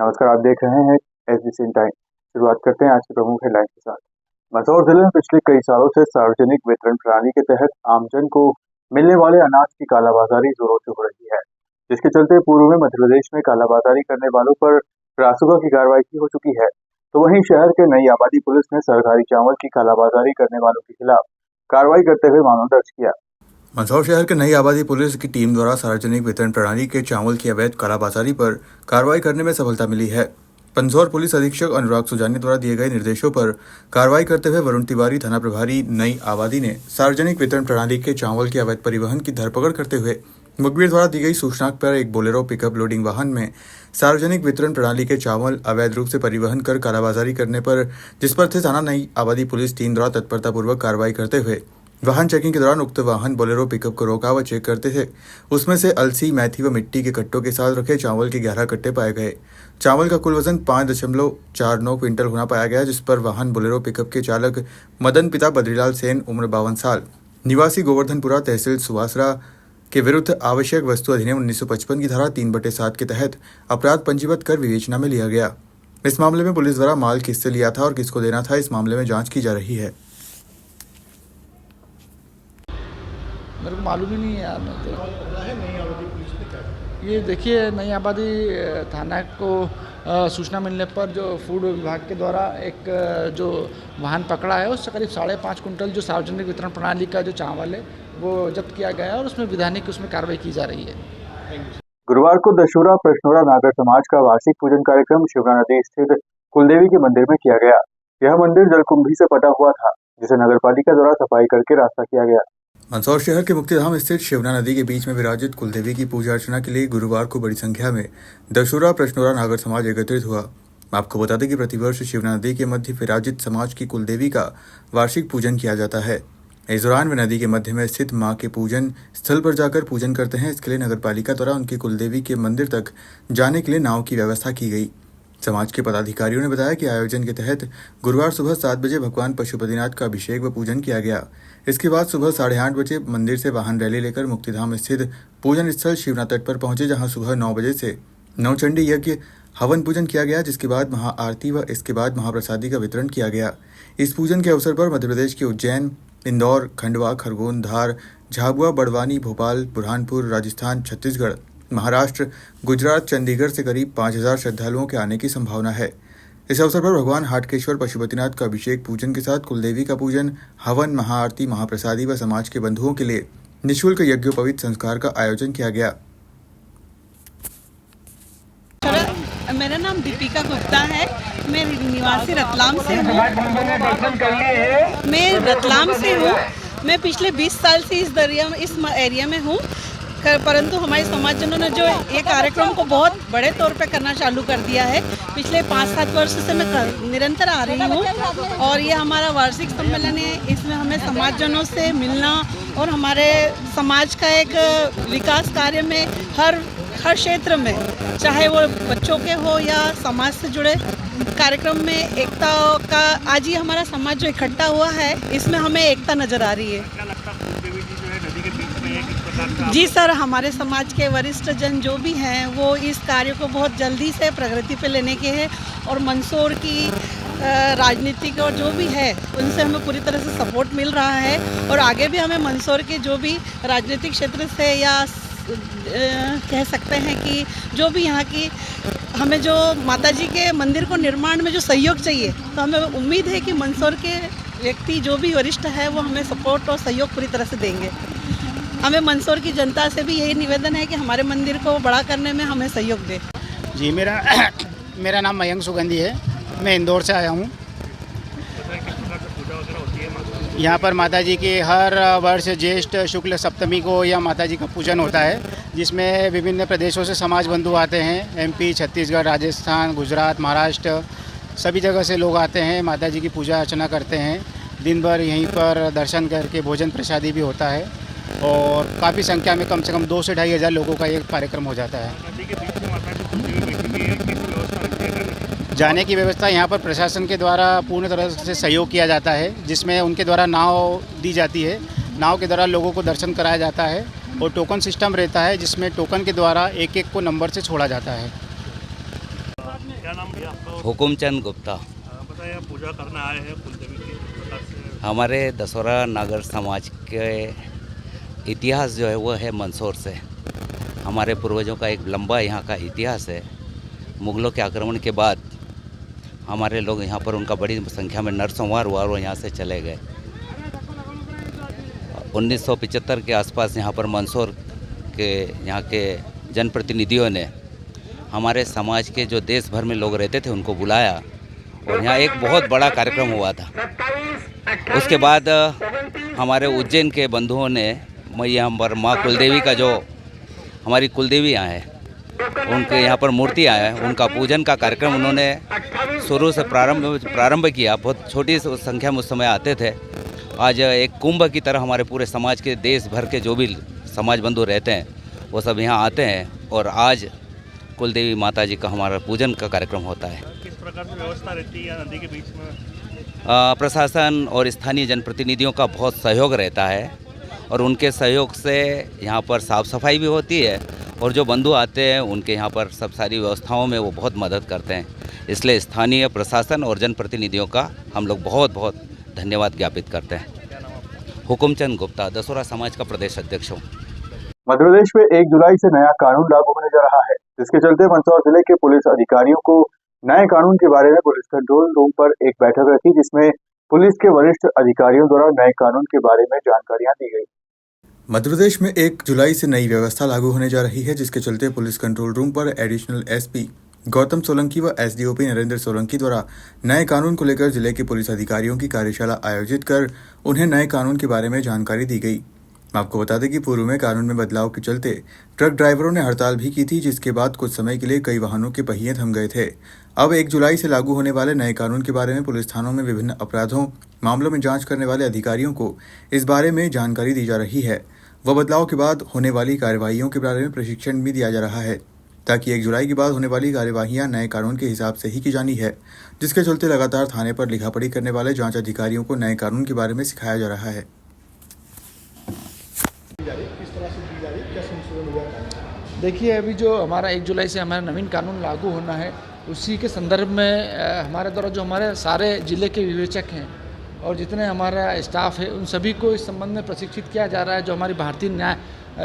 नमस्कार, आप देख रहे हैं एसबीसी टाइम। शुरुआत करते हैं आज की प्रमुख हेडलाइन के साथ। मंदसौर जिले में पिछले कई सालों से सार्वजनिक वितरण प्रणाली के तहत आमजन को मिलने वाले अनाज की कालाबाजारी जोरों से हो रही है, जिसके चलते पूर्व में मध्य प्रदेश में कालाबाजारी करने वालों पर रासुका की कार्रवाई हो चुकी है। तो वहीं शहर के नई आबादी पुलिस ने सरकारी चावल की कालाबाजारी करने वालों के खिलाफ कार्रवाई करते हुए मामला दर्ज किया। मंदसौर शहर के नई आबादी पुलिस की टीम द्वारा सार्वजनिक वितरण प्रणाली के चावल की अवैध कालाबाजारी पर कार्रवाई करने में सफलता मिली है। मंदसौर पुलिस अधीक्षक अनुराग सुजानी द्वारा दिए गए निर्देशों पर कार्रवाई करते हुए वरुण तिवारी थाना प्रभारी नई आबादी ने सार्वजनिक वितरण प्रणाली के चावल के अवैध परिवहन की धरपकड़ करते हुए मुखबिर द्वारा दी गई सूचना पर एक बोलेरो पिकअप लोडिंग वाहन में सार्वजनिक वितरण प्रणाली के चावल अवैध रूप से परिवहन कर कालाबाजारी करने पर जिस पर थे थाना नई आबादी पुलिस टीम द्वारा तत्परतापूर्वक कार्रवाई करते हुए वाहन चेकिंग के दौरान उक्त वाहन बोलेरो पिकअप को रोका व चेक करते थे। उसमें से अलसी, मेथी व मिट्टी के कट्टों के साथ रखे चावल के 11 कट्टे पाए गए। चावल का कुल वजन 5.49 क्विंटल होना पाया गया, जिस पर वाहन बोलेरो पिकअप के चालक मदन पिता बद्रीलाल सेन उम्र 52 साल निवासी गोवर्धनपुरा तहसील सुवासरा के विरुद्ध आवश्यक वस्तु अधिनियम 1955 की धारा 3/7 के तहत अपराध पंजीबद्ध कर विवेचना में लिया गया। इस मामले में पुलिस द्वारा माल किससे लिया था और किसको देना था, इस मामले में जाँच की जा रही है। मेरे को मालूम ही नहीं है यार। ये देखिए, नई आबादी थाना को सूचना मिलने पर जो फूड विभाग के द्वारा एक जो वाहन पकड़ा है उससे करीब 5.5 कुंटल जो सार्वजनिक वितरण प्रणाली का जो चावल है वो जब्त किया गया है और उसमें विधानिक उसमें कार्रवाई की जा रही है। गुरुवार को दशहरा प्रश्नोरा नागर समाज का वार्षिक पूजन कार्यक्रम शिवना नदी स्थित कुलदेवी के मंदिर में किया गया। यह मंदिर जलकुंभी से पटा हुआ था, जिसे नगरपालिका द्वारा सफाई करके रास्ता किया गया। मंदसौर शहर के मुक्तिधाम स्थित शिवना नदी के बीच में विराजित कुलदेवी की पूजा अर्चना के लिए गुरुवार को बड़ी संख्या में दशहरा प्रश्नोरा नागर समाज एकत्रित हुआ। आपको बता दें कि प्रतिवर्ष शिवना नदी के मध्य विराजित समाज की कुलदेवी का वार्षिक पूजन किया जाता है। इस दौरान वे नदी के मध्य में स्थित मां के पूजन स्थल पर जाकर पूजन करते हैं। इसके लिए नगरपालिका द्वारा उनकी कुलदेवी के मंदिर तक जाने के लिए नाव की व्यवस्था की गई। समाज के पदाधिकारियों ने बताया कि आयोजन के तहत गुरुवार सुबह 7 बजे भगवान पशुपतिनाथ का अभिषेक व पूजन किया गया। इसके बाद सुबह 8:30 बजे मंदिर से वाहन रैली लेकर मुक्तिधाम स्थित पूजन स्थल शिवना तट पर पहुंचे, जहां सुबह 9 बजे से नवचंडी यज्ञ हवन पूजन किया गया, जिसके बाद महाआरती व इसके बाद महाप्रसादी का वितरण किया गया। इस पूजन के अवसर पर मध्य प्रदेश के उज्जैन, इंदौर, खंडवा, खरगोन, धार, झाबुआ, बड़वानी, भोपाल, बुरहानपुर, राजस्थान, छत्तीसगढ़, महाराष्ट्र, गुजरात, चंडीगढ़ से करीब 5000 श्रद्धालुओं के आने की संभावना है। इस अवसर पर भगवान हाटकेश्वर पशुपतिनाथ का अभिषेक पूजन के साथ कुलदेवी का पूजन, हवन, महाआरती, महाप्रसादी व समाज के बंधुओं के लिए निःशुल्क यज्ञोपवीत संस्कार का आयोजन किया गया। मेरा नाम दीपिका गुप्ता है। मैं निवासी रतलाम से हूँ। मैं रतलाम से हूँ। मैं पिछले 20 साल से इस एरिया में हूँ, परंतु हमारे समाजजनों ने जो ये कार्यक्रम को बहुत बड़े तौर पे करना चालू कर दिया है। पिछले 5-7 वर्ष से मैं निरंतर आ रही हूँ और ये हमारा वार्षिक सम्मेलन है। इसमें हमें समाजजनों से मिलना और हमारे समाज का एक विकास कार्य में हर क्षेत्र में, चाहे वो बच्चों के हो या समाज से जुड़े कार्यक्रम में एकता का, आज ये हमारा समाज जो इकट्ठा हुआ है इसमें हमें एकता नजर आ रही है। जी सर, हमारे समाज के वरिष्ठ जन जो भी हैं वो इस कार्य को बहुत जल्दी से प्रगति पे लेने के हैं और मंदसौर की राजनीतिक और जो भी है उनसे हमें पूरी तरह से सपोर्ट मिल रहा है और आगे भी हमें मंदसौर के जो भी राजनीतिक क्षेत्र से या कह सकते हैं कि जो भी यहाँ की हमें जो माताजी के मंदिर को निर्माण में जो सहयोग चाहिए, तो हमें उम्मीद है कि मंदसौर के व्यक्ति जो भी वरिष्ठ है वो हमें सपोर्ट और सहयोग पूरी तरह से देंगे। हमें मंदसौर की जनता से भी यही निवेदन है कि हमारे मंदिर को बड़ा करने में हमें सहयोग दे। जी, मेरा नाम मयंक सुगंधी है। मैं इंदौर से आया हूँ। यहाँ पर माताजी की हर वर्ष ज्येष्ठ शुक्ल सप्तमी को यह माताजी का पूजन होता है, जिसमें विभिन्न प्रदेशों से समाज बंधु आते हैं। एमपी, छत्तीसगढ़, राजस्थान, गुजरात, महाराष्ट्र, सभी जगह से लोग आते हैं, माताजी की पूजा अर्चना करते हैं। दिन भर यहीं पर दर्शन करके भोजन प्रसादी भी होता है और काफ़ी संख्या में कम से कम 2 से 2,500 लोगों का ये कार्यक्रम हो जाता है। जाने की व्यवस्था यहाँ पर प्रशासन के द्वारा पूर्ण तरह से सहयोग किया जाता है, जिसमें उनके द्वारा नाव दी जाती है। नाव के द्वारा लोगों को दर्शन कराया जाता है और टोकन सिस्टम रहता है, जिसमें टोकन के द्वारा एक-एक को नंबर से छोड़ा जाता है। हुकुमचंद गुप्ता। बताइए, आप पूजा करने आए हैं कुलदेवी की, किस प्रकार से? हमारे दसोरा नागर समाज के इतिहास जो है वो है मंदसौर से। हमारे पूर्वजों का एक लंबा यहाँ का इतिहास है। मुग़लों के आक्रमण के बाद हमारे लोग यहाँ पर, उनका बड़ी संख्या में नरसंहार हुआ और वो यहाँ से चले गए। 1975 के आसपास यहाँ पर मंदसौर के यहाँ के जनप्रतिनिधियों ने हमारे समाज के जो देश भर में लोग रहते थे उनको बुलाया और यहाँ एक बहुत बड़ा कार्यक्रम हुआ था। उसके बाद हमारे उज्जैन के बंधुओं ने यहाँ पर माँ कुलदेवी का, जो हमारी कुलदेवी यहाँ है, उनके यहाँ पर मूर्ति आया है, उनका पूजन का कार्यक्रम उन्होंने शुरू से प्रारंभ किया। बहुत छोटी संख्या में उस समय आते थे। आज एक कुंभ की तरह हमारे पूरे समाज के, देश भर के जो भी समाज बंधु रहते हैं वो सब यहाँ आते हैं और आज कुलदेवी माता जी का हमारा पूजन का कार्यक्रम होता है। किस प्रकार की व्यवस्था रहती है नदी के बीच में? प्रशासन और स्थानीय जनप्रतिनिधियों का बहुत सहयोग रहता है और उनके सहयोग से यहाँ पर साफ़ सफाई भी होती है और जो बंधु आते हैं उनके यहाँ पर सब सारी व्यवस्थाओं में वो बहुत मदद करते हैं। इसलिए स्थानीय प्रशासन और जनप्रतिनिधियों का हम लोग बहुत बहुत धन्यवाद ज्ञापित करते हैं। हुकुमचंद गुप्ता, दसोरा समाज का प्रदेश अध्यक्ष हूँ। मध्य प्रदेश में 1 जुलाई से नया कानून लागू होने जा रहा है, जिसके चलते मंदसौर जिले के पुलिस अधिकारियों को नए कानून के बारे में पुलिस कंट्रोल रूम पर एक बैठक रखी, जिसमें पुलिस के वरिष्ठ अधिकारियों द्वारा नए कानून के बारे में जानकारियां दी गई। मध्य प्रदेश में 1 जुलाई से नई व्यवस्था लागू होने जा रही है, जिसके चलते पुलिस कंट्रोल रूम पर एडिशनल एसपी गौतम सोलंकी व एसडीओपी नरेंद्र सोलंकी द्वारा नए कानून को लेकर जिले के पुलिस अधिकारियों की कार्यशाला आयोजित कर उन्हें नए कानून के बारे में जानकारी दी गई। आपको बता दें कि पूर्व में कानून में बदलाव के चलते ट्रक ड्राइवरों ने हड़ताल भी की थी, जिसके बाद कुछ समय के लिए कई वाहनों के पहिए थम गए थे। अब 1 जुलाई से लागू होने वाले नए कानून के बारे में पुलिस थानों में विभिन्न अपराधों मामलों में जांच करने वाले अधिकारियों को इस बारे में जानकारी दी जा रही है। वह बदलाव के बाद होने वाली कार्यवाहियों के बारे में प्रशिक्षण भी दिया जा रहा है, ताकि 1 जुलाई के बाद होने वाली कार्यवाहियां नए कानून के हिसाब से ही की जानी है, जिसके चलते लगातार थाने पर लिखापढ़ी करने वाले जांच अधिकारियों को नए कानून के बारे में सिखाया जा रहा है। देखिए, अभी जो हमारा 1 जुलाई से हमारा नवीन कानून लागू होना है, उसी के संदर्भ में हमारे द्वारा जो हमारे सारे ज़िले के विवेचक हैं और जितने हमारा स्टाफ है, उन सभी को इस संबंध में प्रशिक्षित किया जा रहा है। जो हमारी भारतीय न्याय,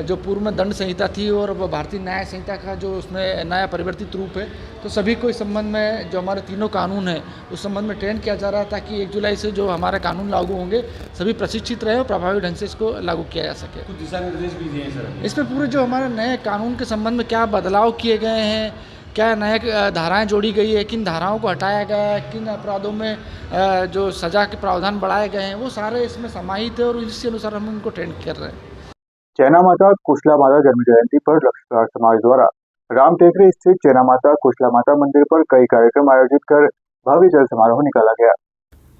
जो पूर्व में दंड संहिता थी और वह भारतीय न्याय संहिता का जो उसमें नया परिवर्तित रूप है, तो सभी को इस संबंध में जो हमारे तीनों कानून हैं उस संबंध में ट्रेन किया जा रहा है, ताकि 1 जुलाई से जो हमारे कानून लागू होंगे सभी प्रशिक्षित रहे और प्रभावी ढंग से इसको लागू किया जा सके। कुछ दिशा निर्देश भी दिए सर इसमें पूरे जो हमारे नए कानून के संबंध में क्या बदलाव किए गए हैं, क्या नए धाराएं जोड़ी गई है, किन धाराओं को हटाया गया है, किन अपराधों में जो सजा के प्रावधान बढ़ाए गए हैं, वो सारे इसमें समाहित है और इसी अनुसार हम उनको ट्रेंड कर रहे हैं। चैना माता कुशला माता जन्म जयंती पर लक्ष्यकार समाज द्वारा राम टेकरी स्थित चैना माता कुशला माता मंदिर पर कई कार्यक्रम आयोजित कर भव्य जल समारोह निकाला गया।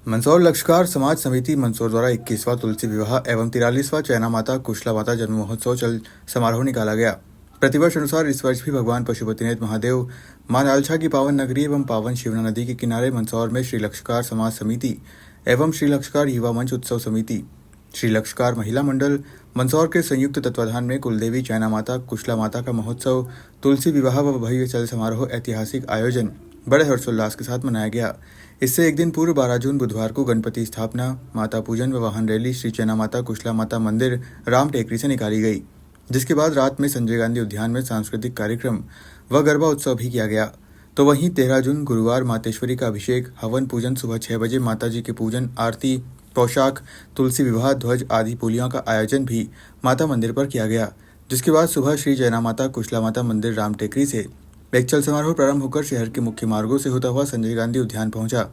मंदसौर लक्ष्यकार समाज समिति मंदसौर द्वारा 21वां तुलसी विवाह एवं 43वां चैना माता कुशला माता जन्म महोत्सव जल समारोह निकाला गया। प्रतिवर्ष अनुसार इस वर्ष भी भगवान पशुपतिनाथ महादेव मां लालछा की पावन नगरी एवं पावन शिवना नदी के किनारे मंदसौर में श्री लक्ष्यकार समाज समिति एवं श्री लक्ष्यकार युवा मंच उत्सव समिति, श्री लक्ष्यकार महिला मंडल मंदसौर के संयुक्त तत्वाधान में कुलदेवी चैना माता कुशला माता का महोत्सव, तुलसी विवाह व भव्य जल समारोह ऐतिहासिक आयोजन बड़े हर्षोल्लास के साथ मनाया गया। इससे एक दिन पूर्व 12 जून बुधवार को गणपति स्थापना, माता पूजन व वाहन रैली श्री चैना माता कुशला माता मंदिर राम टेकरी से निकाली गई, जिसके बाद रात में संजय गांधी उद्यान में सांस्कृतिक कार्यक्रम व गरबा उत्सव भी किया गया। तो वहीं 13 जून गुरुवार मातेश्वरी का अभिषेक, हवन पूजन सुबह 6 बजे माता जी के पूजन, आरती, पोशाक, तुलसी विवाह, ध्वज आदि पूलियों का आयोजन भी माता मंदिर पर किया गया, जिसके बाद सुबह श्री जैना माता कुशला माता मंदिर राम टेकरी से एक चल समारोह प्रारंभ होकर शहर के मुख्य मार्गों से होता हुआ संजय गांधी उद्यान पहुंचा।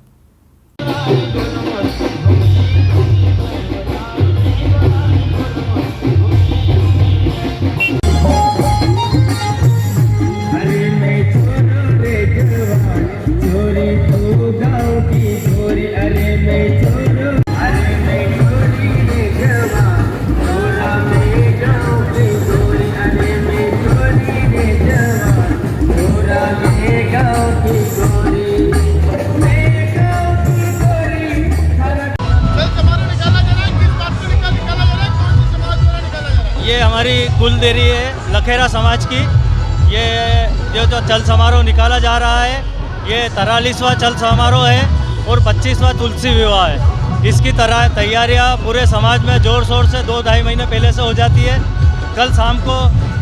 ये हमारी कुलदेवी है लखेरा समाज की। ये जो चल समारोह निकाला जा रहा है ये 43वां चल समारोह है और 25वां तुलसी विवाह है। इसकी तैयारियां पूरे समाज में ज़ोर शोर से 2-2.5 महीने पहले से हो जाती है। कल शाम को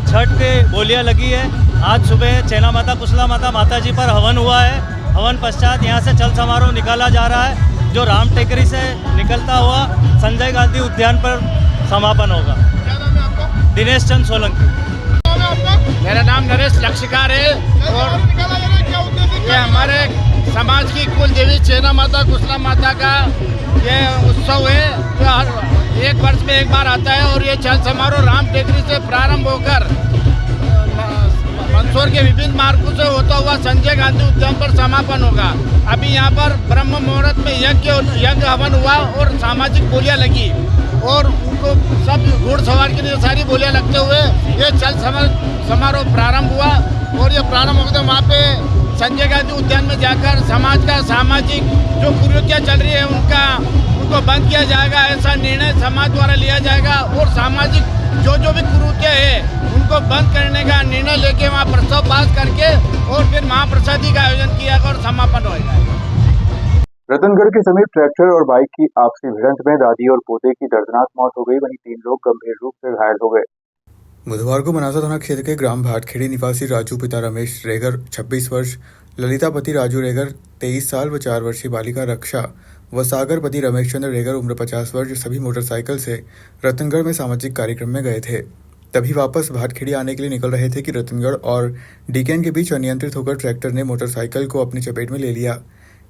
छठ के बोलियां लगी है। आज सुबह चैना माता कुशला माता माता जी पर हवन हुआ है। हवन पश्चात यहाँ से चल समारोह निकाला जा रहा है, जो राम टेकरी से निकलता हुआ संजय गांधी उद्यान पर समापन होगा। दिनेश चंद सोलंकी। मेरा नाम नरेश लक्षिकार है और ये हमारे समाज की कुल देवी चैना माता कुशला माता का ये उत्सव है जो हर एक वर्ष में एक बार आता है और ये चल समारोह राम टेकरी से प्रारंभ होकर मंदसौर के विभिन्न मार्गों से होता हुआ संजय गांधी उद्यान पर समापन होगा। अभी यहाँ पर ब्रह्म मुहूर्त में यज्ञ हवन हुआ और सामाजिक बोलियां लगी और उनको सब घुड़सवार के लिए सारी बोलियां लगते हुए ये चल समारोह प्रारंभ हुआ और ये प्रारंभ होते वहाँ पे संजय गांधी उद्यान में जाकर समाज का सामाजिक जो कुरीतियाँ चल रही है उनको बंद किया जाएगा। ऐसा निर्णय समाज द्वारा लिया जाएगा और सामाजिक जो भी कुरीतियाँ है उनको बंद करने का निर्णय लेके वहाँ प्रस्ताव पास करके और फिर महाप्रसादी का आयोजन किया और समापन होगा। रतनगढ़ के समीप ट्रैक्टर और बाइक की आपसी भिड़ंत में दादी और पोते की दर्दनाक मौत हो गई, वहीं 3 लोग गंभीर रूप से घायल हो गए। बुधवार को मनासा थाना क्षेत्र के ग्राम भाटखेड़ी निवासी राजू पिता रमेश रेगर 26 वर्ष, ललिता पति राजू रेगर 23 साल व 4 वर्षीय बालिका रक्षा व सागर पति रमेश चंद्र रेगर उम्र 50 वर्ष सभी मोटरसाइकिल से रतनगढ़ में सामाजिक कार्यक्रम में गए थे। तभी वापस भाटखेड़ी आने के लिए निकल रहे थे कि रतनगढ़ और डीकेन के बीच अनियंत्रित होकर ट्रैक्टर ने मोटरसाइकिल को अपनी चपेट में ले लिया,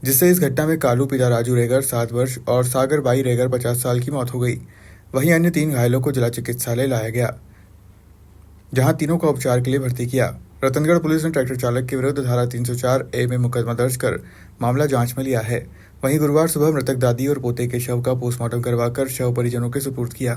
जिससे इस घटना में कालू पिता राजू रेगर 7 वर्ष और सागर बाई रेगर 50 साल की मौत हो गई। वहीं अन्य 3 घायलों को जिला चिकित्सालय लाया गया, जहां तीनों का उपचार के लिए भर्ती किया। रतनगढ़ पुलिस ने ट्रैक्टर चालक के विरुद्ध धारा 304A में मुकदमा दर्ज कर मामला जांच में लिया है। वहीं गुरुवार सुबह मृतक दादी और पोते के शव का पोस्टमार्टम करवाकर शव परिजनों के सुपुर्द किया।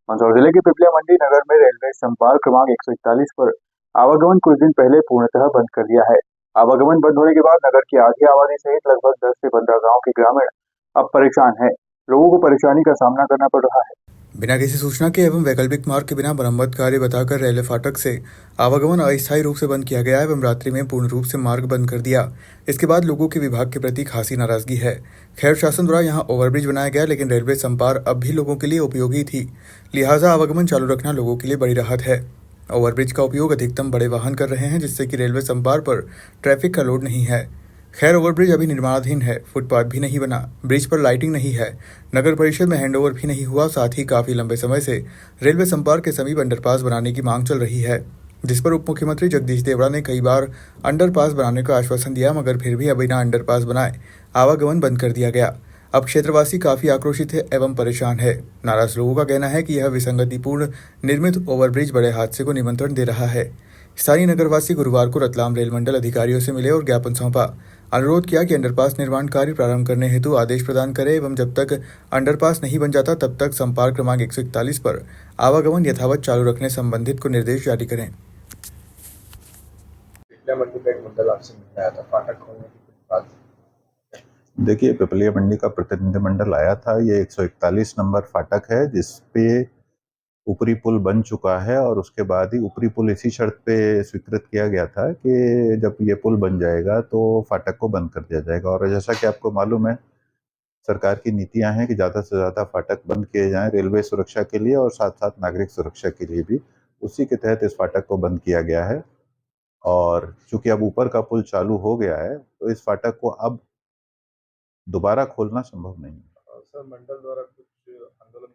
मंदसौर जिले के पिपलिया मंडी नगर में रेलवे संपर्क क्रमांक 141 पर आवागमन कुछ दिन पहले पूर्णतः बंद कर दिया है। आवागमन बंद होने के बाद नगर की आधी आबादी सहित लगभग 10 से 15 गाँव के ग्रामीण अब परेशान है। लोगों को परेशानी का सामना करना पड़ रहा है। बिना किसी सूचना के एवं वैकल्पिक मार्ग के बिना मरम्मत कार्य बताकर रेलवे फाटक से आवागमन अस्थायी रूप से बंद किया गया एवं रात्रि में पूर्ण रूप से मार्ग बंद कर दिया। इसके बाद लोगों के विभाग के प्रति खासी नाराजगी है। खैर, शासन द्वारा यहां ओवरब्रिज बनाया गया, लेकिन रेलवे संपार अब भी लोगों के लिए उपयोगी थी, लिहाजा आवागमन चालू रखना लोगों के लिए बड़ी राहत है। ओवरब्रिज का उपयोग अधिकतम बड़े वाहन कर रहे हैं, जिससे कि रेलवे संपार पर ट्रैफिक का लोड नहीं है। खैर, ओवरब्रिज अभी निर्माणाधीन है, फुटपाथ भी नहीं बना, ब्रिज पर लाइटिंग नहीं है, नगर परिषद में हैंडओवर भी नहीं हुआ। साथ ही काफी लंबे समय से रेलवे संपर्क के समीप अंडरपास बनाने की मांग चल रही है, जिस पर उप मुख्यमंत्री जगदीश देवड़ा ने कई बार अंडरपास बनाने का आश्वासन दिया, मगर फिर भी बिना अंडरपास बनाए आवागमन बंद कर दिया गया। अब क्षेत्रवासी काफी आक्रोशित है एवं परेशान है। नाराज लोगों का कहना है कि यह विसंगतिपूर्ण निर्मित ओवरब्रिज बड़े हादसे को निमंत्रण दे रहा है। स्थानीय नगरवासी गुरुवार को रतलाम रेल मंडल अधिकारियों से मिले और ज्ञापन सौंपा। अनुरोध किया कि अंडरपास निर्माण कार्य प्रारंभ करने हेतु आदेश प्रदान करे एवं जब तक अंडरपास नहीं बन जाता तब तक संपर्क क्रमांक 141 पर आवागमन यथावत चालू रखने संबंधित को निर्देश जारी करें। देखिए, पिपलिया मंडी का प्रतिनिधिमंडल आया था। ये 141 नंबर फाटक है, जिसपे ऊपरी पुल बन चुका है और उसके बाद ही ऊपरी पुल इसी शर्त पे स्वीकृत किया गया था कि जब ये पुल बन जाएगा तो फाटक को बंद कर दिया जाएगा। और जैसा कि आपको मालूम है, सरकार की नीतियां हैं कि ज़्यादा से ज़्यादा फाटक बंद किए जाएं रेलवे सुरक्षा के लिए और साथ साथ नागरिक सुरक्षा के लिए भी। उसी के तहत इस फाटक को बंद किया गया है। और चूंकि अब ऊपर का पुल चालू हो गया है तो इस फाटक को अब दोबारा खोलना संभव नहीं है। सर, मंडल द्वारा कुछ आंदोलन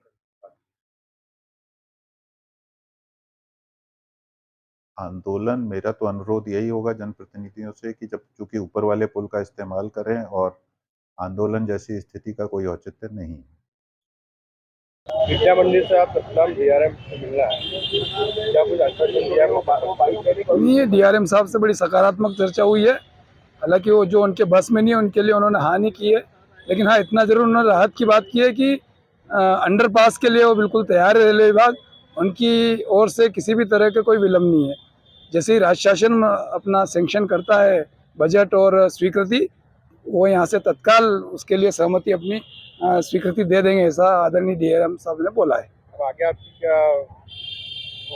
आंदोलन मेरा तो अनुरोध यही होगा जनप्रतिनिधियों से कि जब चूंकि ऊपर वाले पुल का इस्तेमाल करें और आंदोलन जैसी स्थिति का कोई औचित्य नहीं है। विद्या मंदिर से आप रतलाम डीआरएम मिलना है, क्या कुछ आश्वासन दिया है? नहीं, डीआरएम साहब से बड़ी सकारात्मक चर्चा हुई है। हालांकि वो जो उनके बस में नहीं है उनके लिए उन्होंने हाँ नहीं की है, लेकिन हाँ इतना जरूर उन्होंने राहत की बात की है कि अंडरपास के लिए वो बिल्कुल तैयार है। रेलवे विभाग उनकी ओर से किसी भी तरह के कोई विलम्ब नहीं है। जैसे ही राज्य शासन अपना सैंक्शन करता है बजट और स्वीकृति, वो यहाँ से तत्काल उसके लिए सहमति अपनी स्वीकृति दे देंगे, ऐसा आदरणीय डीआरएम साहब ने बोला है। अब आगे आपकी क्या,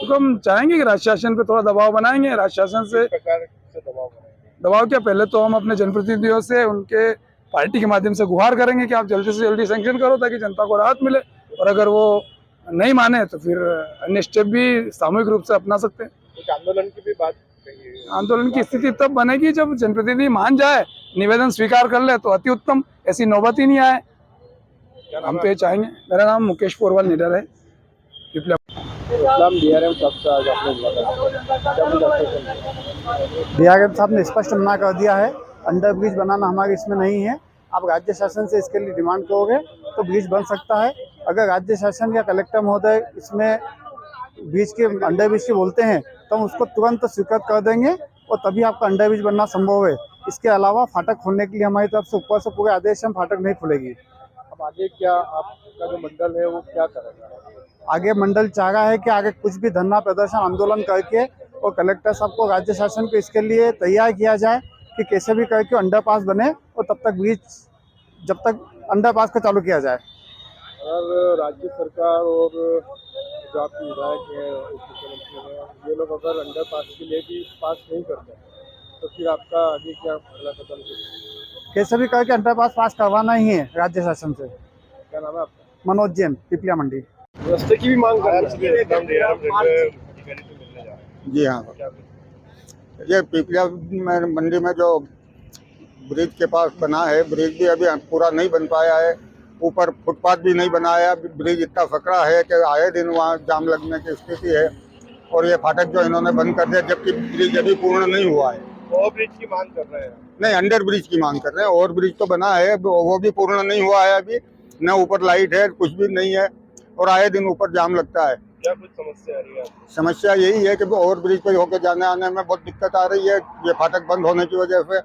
तो हम चाहेंगे कि राज्य शासन पे थोड़ा दबाव बनाएंगे। राज्य शासन से प्रकार से दबाव बनाएंगे? दबाव क्या, पहले तो हम अपने जनप्रतिनिधियों से उनके पार्टी के माध्यम से गुहार करेंगे कि आप जल्दी से जल्दी सैंक्शन करो ताकि जनता को राहत मिले, और अगर वो नहीं माने तो फिर अन्य स्टेप भी सामूहिक रूप से अपना सकते हैं। कुछ आंदोलन की भी बात कही है। आंदोलन की स्थिति तब बनेगी जब जनप्रतिनिधि मान जाए, निवेदन स्वीकार कर ले तो अति उत्तम, ऐसी नौबत ही नहीं आए, हम तो ये चाहेंगे। मेरा नाम मुकेश पोरवाल निडर है, पिपला। रतलाम डीआरएम साहब से आज आपने मुलाकात की। डीआरएम साहब ने स्पष्ट मना कर दिया है, अंडर ब्रिज बनाना हमारे इसमें नहीं है। आप राज्य शासन से इसके लिए डिमांड करोगे तो ब्रिज बन सकता है। अगर राज्य शासन या कलेक्टर महोदय इसमें ब्रिज के अंडर ब्रिज के बोलते हैं तो हम उसको तुरंत स्वीकृत कर देंगे और तभी आपका अंडर ब्रिज बनना संभव है। इसके अलावा फाटक खोलने के लिए हमारी तरफ से ऊपर से पूरे आदेश हम फाटक नहीं खुलेगी। अब आगे क्या आपका जो मंडल है वो क्या करेगा? आगे मंडल चाह रहा है कि आगे कुछ भी धरना प्रदर्शन आंदोलन करके और कलेक्टर साहब को, राज्य शासन को इसके लिए तैयार किया जाए कि कैसे भी करके अंडरपास बने और तब तक ब्रिज, जब तक अंडरपास को चालू किया जाए। अगर राज्य सरकार और जो आपके विधायक हैं, उप मुख्यमंत्री हैं, ये लोग अगर अंडरपास के लिए भी पास नहीं करते तो फिर आपका आगे क्या अगला कदम है? कैसे भी करके अंडरपास पास करवाना ही है राज्य शासन से। क्या नाम है आपका? मनोज जैन, पिपलिया मंडी। रास्ते की भी मांग कर रहे हैं। जी हाँ, ये पिपलिया मंडी में जो ब्रिज के पास बना है, ब्रिज भी अभी पूरा नहीं बन पाया है। ऊपर फुटपाथ भी नहीं बनाया, ब्रिज इतना सकड़ा है कि आए दिन वहाँ जाम लगने की स्थिति है। और ये फाटक जो इन्होंने बंद कर दिया, जबकि ब्रिज अभी पूर्ण नहीं हुआ है। ओवर ब्रिज की मांग कर रहे हैं? नहीं, अंडर ब्रिज की मांग कर रहे हैं। ओवर ब्रिज तो बना है, वो भी पूर्ण नहीं हुआ है अभी। न ऊपर लाइट है, कुछ भी नहीं है और आए दिन ऊपर जाम लगता है। क्या कुछ समस्या आ रही है? समस्या यही है कि ओवर ब्रिज पर होकर जाने आने में बहुत दिक्कत आ रही है। ये फाटक बंद होने की वजह से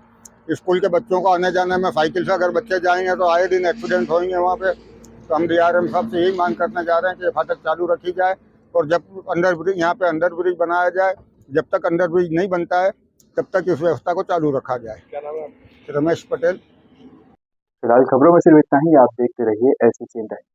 स्कूल के बच्चों को आने जाने में, साइकिल से अगर बच्चे जाएंगे तो आए दिन एक्सीडेंट होंगे वहाँ पे। तो हम डीआरएम साहब से यही मांग करने जा रहे हैं कि ये फाटक चालू रखी जाए और जब अंडर ब्रिज, यहाँ पे अंडर ब्रिज बनाया जाए, जब तक अंडर ब्रिज नहीं बनता है तब तक इस व्यवस्था को चालू रखा जाए। क्या नाम है? रमेश पटेल। फिलहाल खबरों में सिर्फ इतना ही। आप देखते रहिए SCN टाइम्स।